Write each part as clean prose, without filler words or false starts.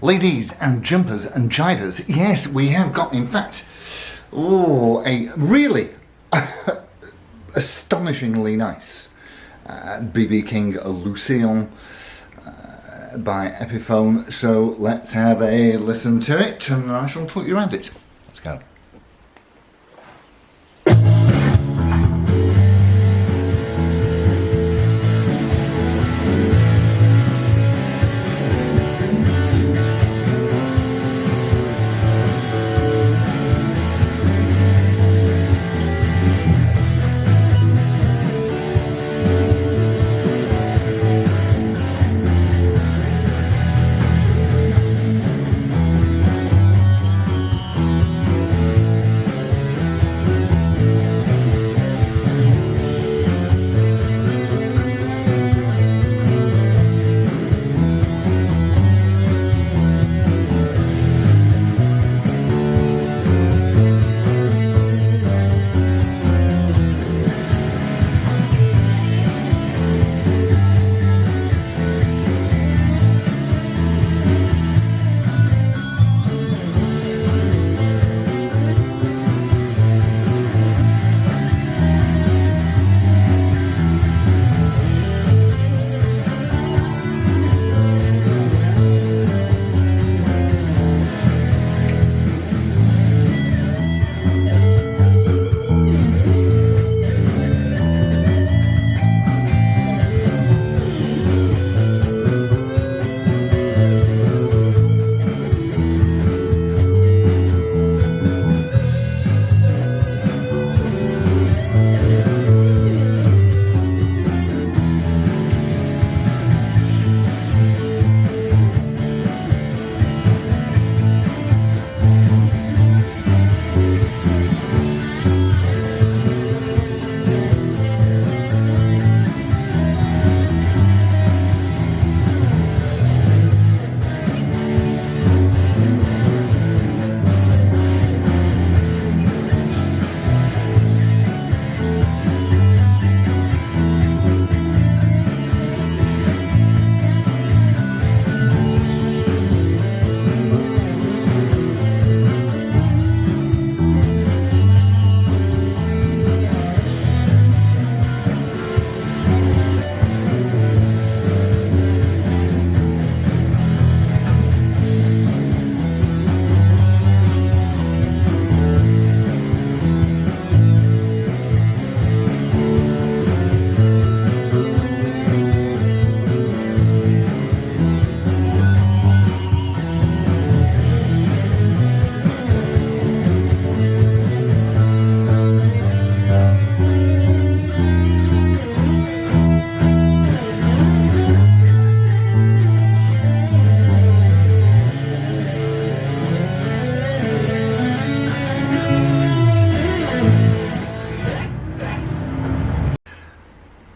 Ladies and jumpers and jivers, yes, we have got, in fact, a really astonishingly nice BB King Lucille by Epiphone. So let's have a listen to it and I shall talk you around it. Let's go.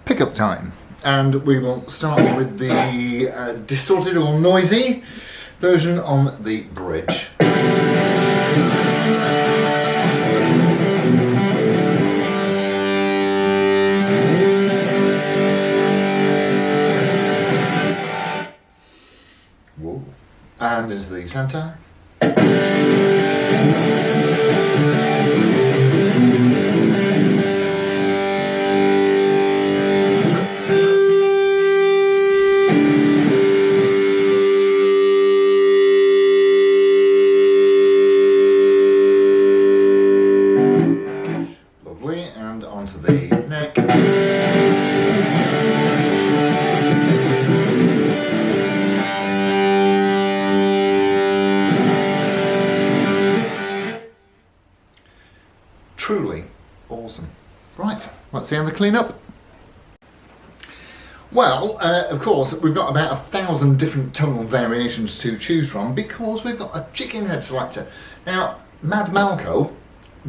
Pickup time, and we will start with the distorted or noisy version on the bridge. Whoa. And into the centre. And onto the neck. Truly awesome. Right, let's see how they clean up. Well, of course, we've got about 1,000 different tonal variations to choose from because we've got a chicken head selector. Now, Mad Malco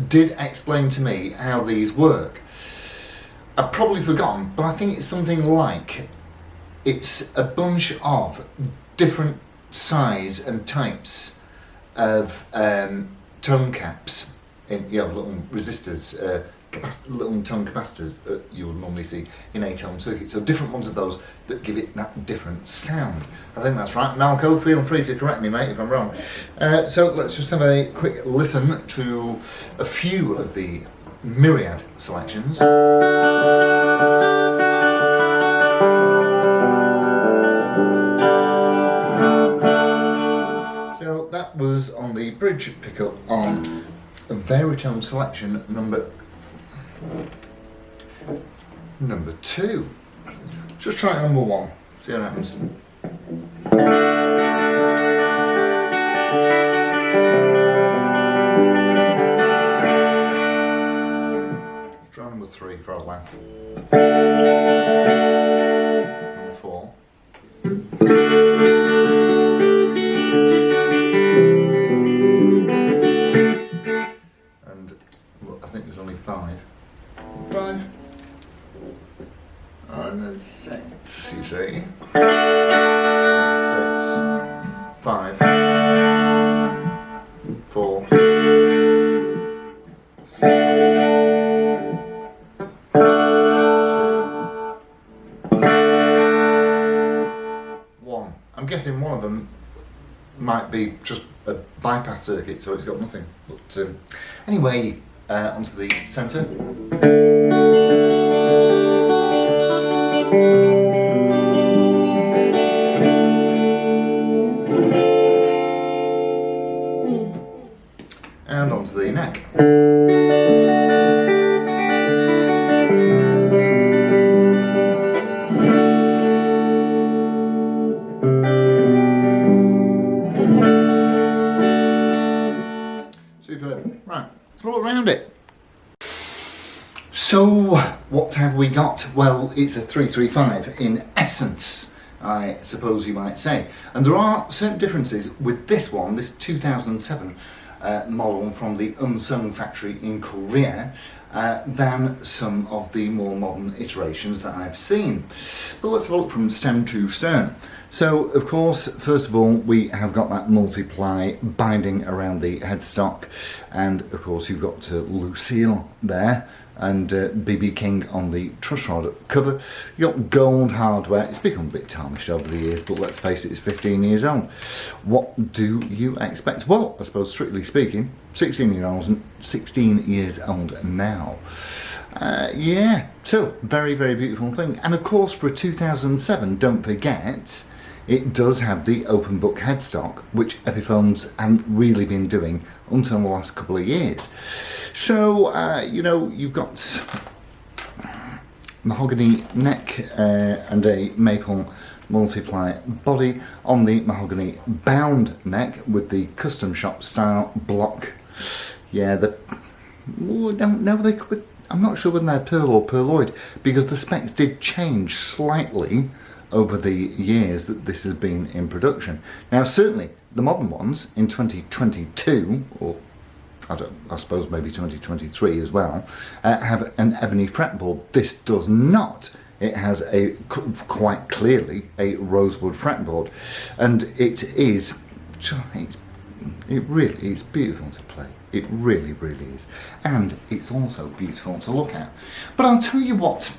did explain to me how these work. I've probably forgotten, but I think it's something like it's a bunch of different size and types of tone caps in little resistors little tone capacitors that you would normally see in a tone circuit. So different ones of those that give it that different sound. I think that's right. Malco, feel free to correct me, mate, if I'm wrong. So let's just have a quick listen to a few of the myriad selections. So that was on the bridge pickup on a Veritone selection number 2. Just try number 1, see what happens. Try number 3 for a laugh. Number 4. And well, I think there's only 5. 5. And there's 6, you see. 6. 5. 4. 2. 1. I'm guessing one of them might be just a bypass circuit, so it's got nothing. But anyway, onto the centre. And onto the neck. Superb. Right, let's roll around it. So, what have we got? Well, it's a 335 in essence, I suppose you might say. And there are certain differences with this one, this 2007 model from the Unsung factory in Korea, than some of the more modern iterations that I've seen. But let's have a look from stem to stern. So, of course, first of all, we have got that multiply binding around the headstock, and of course you've got Lucille there, and BB King on the truss rod cover. You've got gold hardware. It's become a bit tarnished over the years, but let's face it, it's 15 years old. What do you expect? Well, I suppose strictly speaking, 16 years old now. Yeah, so very, very beautiful thing. And of course, for a 2007, don't forget, it does have the open book headstock, which Epiphones haven't really been doing until the last couple of years. So, you know, you've got mahogany neck and a maple multiply body on the mahogany bound neck with the custom shop style block. Yeah, I'm not sure whether they're pearl or pearloid, because the specs did change slightly over the years that this has been in production. Now, certainly the modern ones in 2022, or I suppose maybe 2023 as well, have an ebony fretboard. This does not. It has quite clearly a rosewood fretboard, and it really is beautiful to play. It really, really is. And it's also beautiful to look at. But I'll tell you what,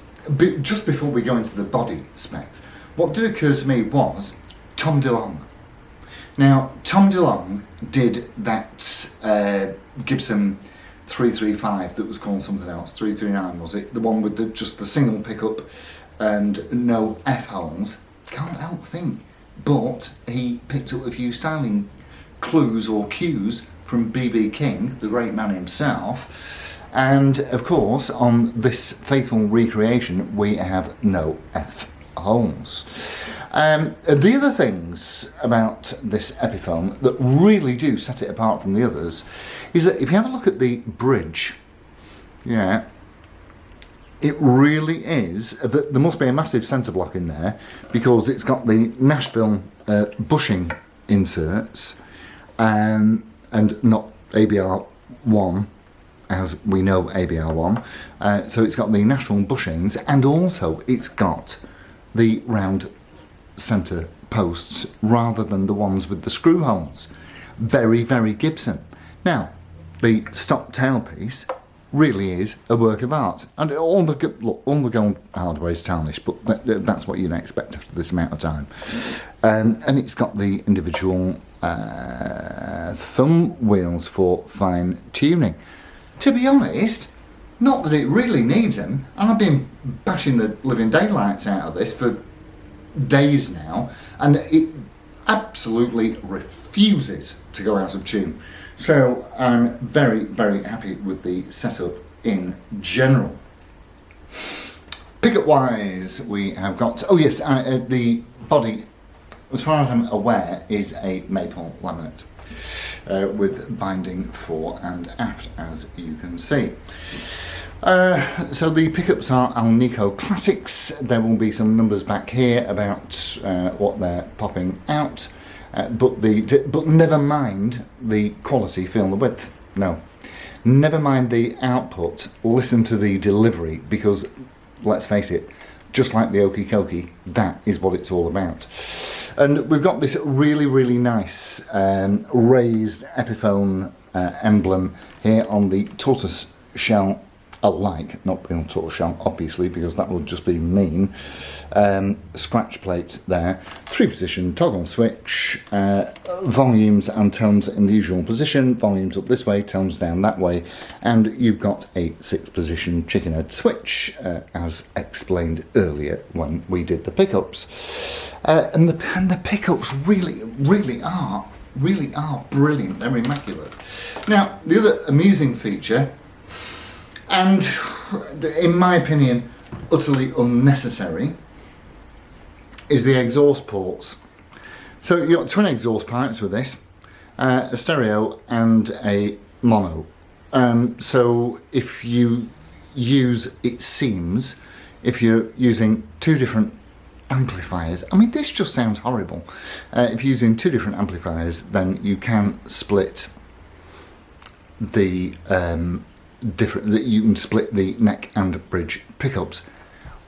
just before we go into the body specs, what did occur to me was Tom DeLonge. Now, Tom DeLonge did that Gibson 335 that was called something else, 339 was it? The one with just the single pickup and no F-holes. Can't help think. But he picked up a few styling clues or cues from BB King, the great man himself. And of course, on this faithful recreation, we have no F-holes. The other things about this Epiphone that really do set it apart from the others is that if you have a look at the bridge, yeah, it really is, there must be a massive centre block in there, because it's got the Nashville bushing inserts, and not ABR1 as we know ABR1, so it's got the Nashville bushings, and also it's got the round centre posts rather than the ones with the screw holes. Very, very Gibson. Now, the stock tailpiece really is a work of art. And all the gold hardware is tarnished, but that's what you'd expect after this amount of time. And it's got the individual thumb wheels for fine tuning. To be honest, not that it really needs them, and I've been bashing the living daylights out of this for days now, and it absolutely refuses to go out of tune. So I'm very, very happy with the setup in general. Pickup wise, we have got, oh yes, the body, as far as I'm aware, is a maple laminate with binding fore and aft, as you can see. So the pickups are Alnico Classics. There will be some numbers back here about what they're popping out, but never mind the quality, feel the width. No, never mind the output. Listen to the delivery, because let's face it, just like the Okie Kokie, that is what it's all about. And we've got this really, really nice raised Epiphone emblem here on the tortoise shell alike, not real tortoise shell obviously, because that would just be mean. Scratch plate there, 3-position toggle switch, volumes and tones in the usual position, volumes up this way, tones down that way, and you've got a 6-position chicken head switch, as explained earlier when we did the pickups. And the pickups really are brilliant. They're immaculate. Now, the other amusing feature, and in my opinion utterly unnecessary, is the exhaust ports. So you've got twin exhaust pipes with this, a stereo and a mono. So if you use, it seems, if you're using two different amplifiers, I mean, this just sounds horrible. If you're using two different amplifiers, then you can split the you can split the neck and bridge pickups,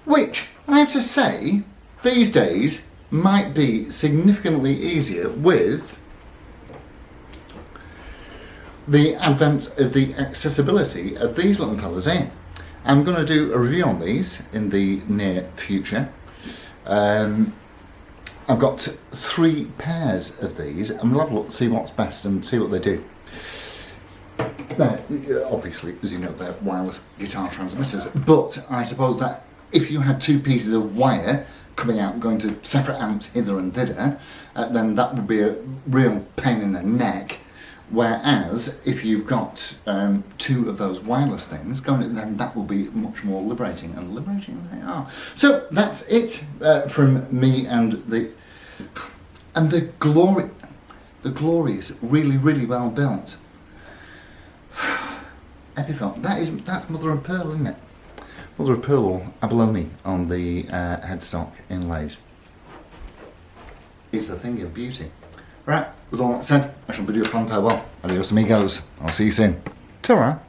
which I have to say these days might be significantly easier with the advent of the accessibility of these little fellas here. I'm going to do a review on these in the near future. I've got 3 pairs of these, and we'll have a look, see what's best and see what they do. Now, obviously, as you know, they're wireless guitar transmitters, but I suppose that if you had 2 pieces of wire coming out, going to separate amps hither and thither, then that would be a real pain in the neck. Whereas if you've got 2 of those wireless things going, then that will be much more liberating, and liberating they are. So that's it from me, and the glory is really well built. Epiphone, that's mother of pearl, isn't it? Mother of pearl or abalone on the headstock inlays. It's a thing of beauty. Right, with all that said, I shall bid you a fond farewell. Adios amigos. I'll see you soon. Ta-ra.